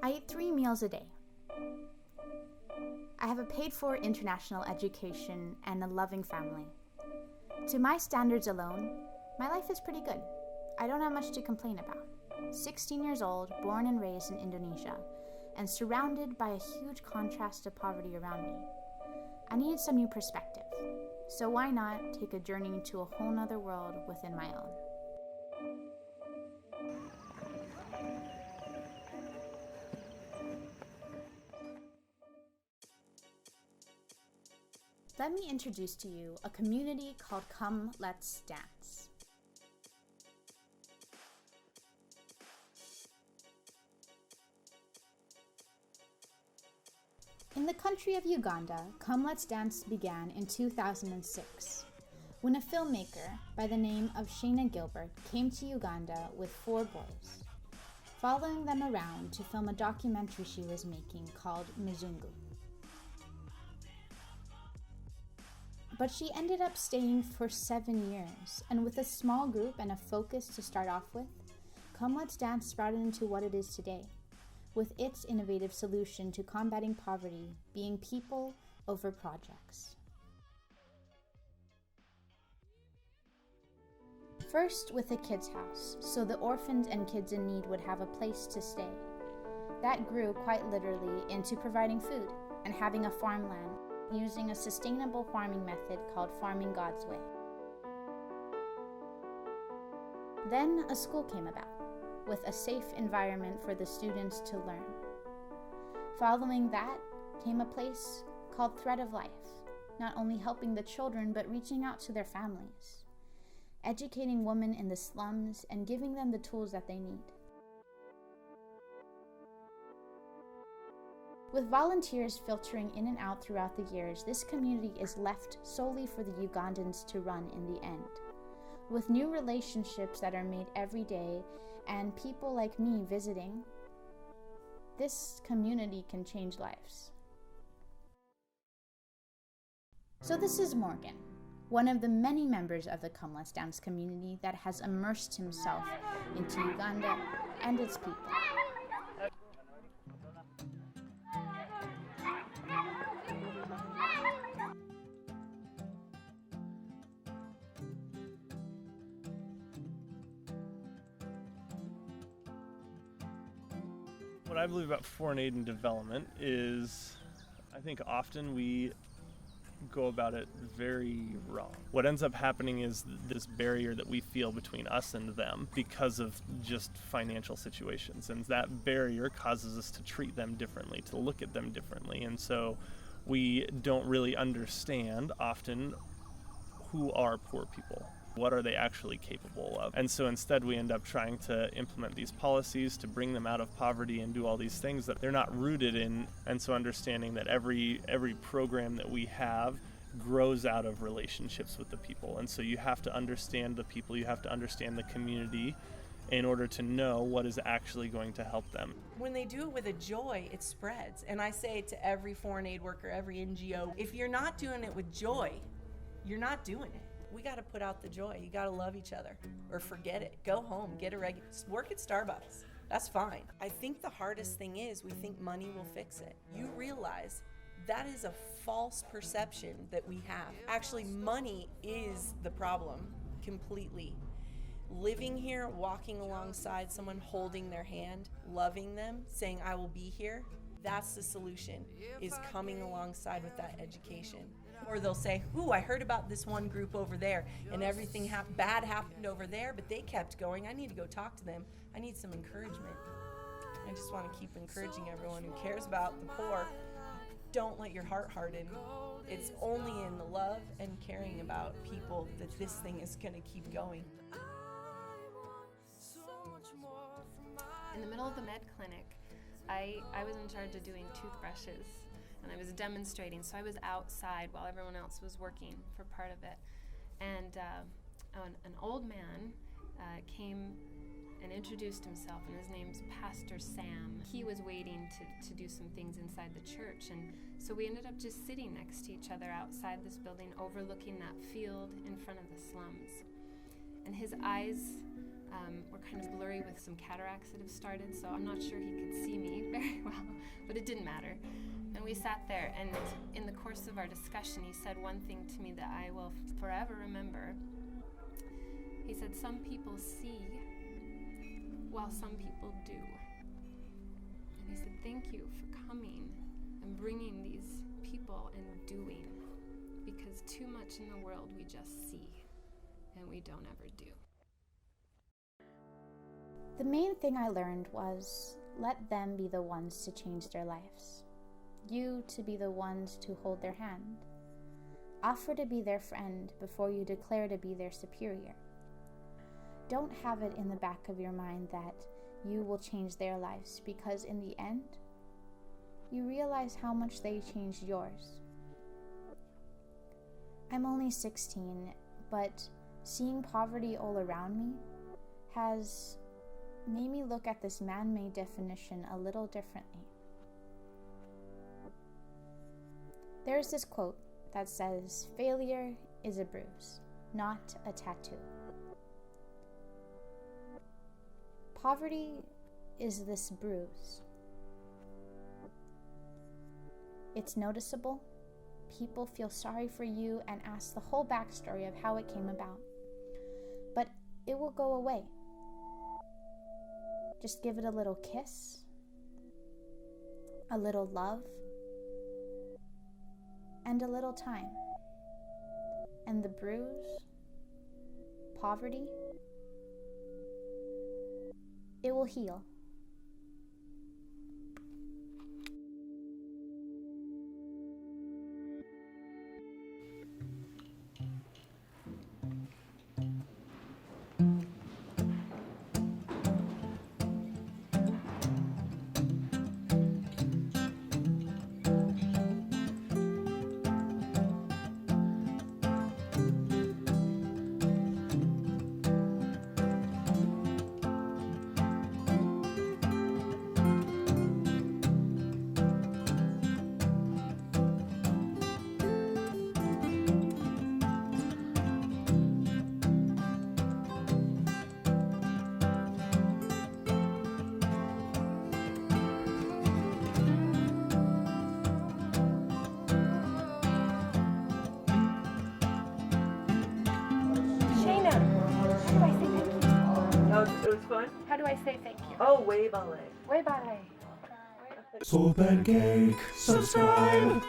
I eat 3 meals a day. I have a paid-for international education and a loving family. To my standards alone, my life is pretty good. I don't have much to complain about. 16 years old, born and raised in Indonesia, and surrounded by a huge contrast to poverty around me. I needed some new perspective, so why not take a journey to a whole nother world within my own? Let me introduce to you a community called Come Let's Dance. In the country of Uganda, Come Let's Dance began in 2006, when a filmmaker by the name of Shayna Gilbert came to Uganda with 4 boys, following them around to film a documentary she was making called Mzungu. But she ended up staying for 7 years, and with a small group and a focus to start off with, Come Let's Dance sprouted into what it is today, with its innovative solution to combating poverty being people over projects. First with a kids' house, so the orphans and kids in need would have a place to stay. That grew quite literally into providing food and having a farmland, using a sustainable farming method called Farming God's Way. Then a school came about, with a safe environment for the students to learn. Following that came a place called Thread of Life, not only helping the children but reaching out to their families, educating women in the slums and giving them the tools that they need. With volunteers filtering in and out throughout the years, this community is left solely for the Ugandans to run in the end. With new relationships that are made every day and people like me visiting, this community can change lives. So this is Morgan, one of the many members of the Come Let's Dance community that has immersed himself into Uganda and its people. What I believe about foreign aid and development is, I think often we go about it very wrong. What ends up happening is this barrier that we feel between us and them because of just financial situations. And that barrier causes us to treat them differently, to look at them differently. And so we don't really understand often who are poor people. What are they actually capable of? And so instead we end up trying to implement these policies to bring them out of poverty and do all these things that they're not rooted in. And so understanding that every program that we have grows out of relationships with the people. And so you have to understand the people, you have to understand the community in order to know what is actually going to help them. When they do it with a joy, it spreads. And I say to every foreign aid worker, every NGO, if you're not doing it with joy, you're not doing it. We got to put out the joy. You got to love each other or forget it. Go home, get a regular, work at Starbucks. That's fine. I think the hardest thing is we think money will fix it. You realize that is a false perception that we have. Actually, money is the problem completely. Living here, walking alongside someone, holding their hand, loving them, saying, I will be here, that's the solution, is coming alongside with that education. Or they'll say, ooh, I heard about this one group over there and everything bad happened over there, but they kept going. I need to go talk to them. I need some encouragement. I just want to keep encouraging everyone who cares about the poor. Don't let your heart harden. It's only in the love and caring about people that this thing is going to keep going. In the middle of the med clinic, I was in charge of doing toothbrushes. And I was demonstrating, so I was outside while everyone else was working for part of it. And an old man came and introduced himself, and his name's Pastor Sam. He was waiting to do some things inside the church, and so we ended up just sitting next to each other outside this building, overlooking that field in front of the slums. And his eyes were kind of blurry with some cataracts that have started, so I'm not sure he could see me very well, but it didn't matter. And we sat there, and in the course of our discussion, he said one thing to me that I will forever remember. He said, some people see while some people do. And he said, thank you for coming and bringing these people and doing, because too much in the world we just see and we don't ever do. The main thing I learned was let them be the ones to change their lives. You to be the ones to hold their hand. Offer to be their friend before you declare to be their superior. Don't have it in the back of your mind that you will change their lives, because in the end, you realize how much they changed yours. I'm only 16, but seeing poverty all around me has made me look at this man-made definition a little differently. There's this quote that says, failure is a bruise, not a tattoo. Poverty is this bruise. It's noticeable. People feel sorry for you and ask the whole backstory of how it came about. But it will go away. Just give it a little kiss, a little love, and a little time. And the bruise, poverty, it will heal. It was fun? How do I say thank you? Oh, way ballet. Way ballet. SoulPancake, subscribe.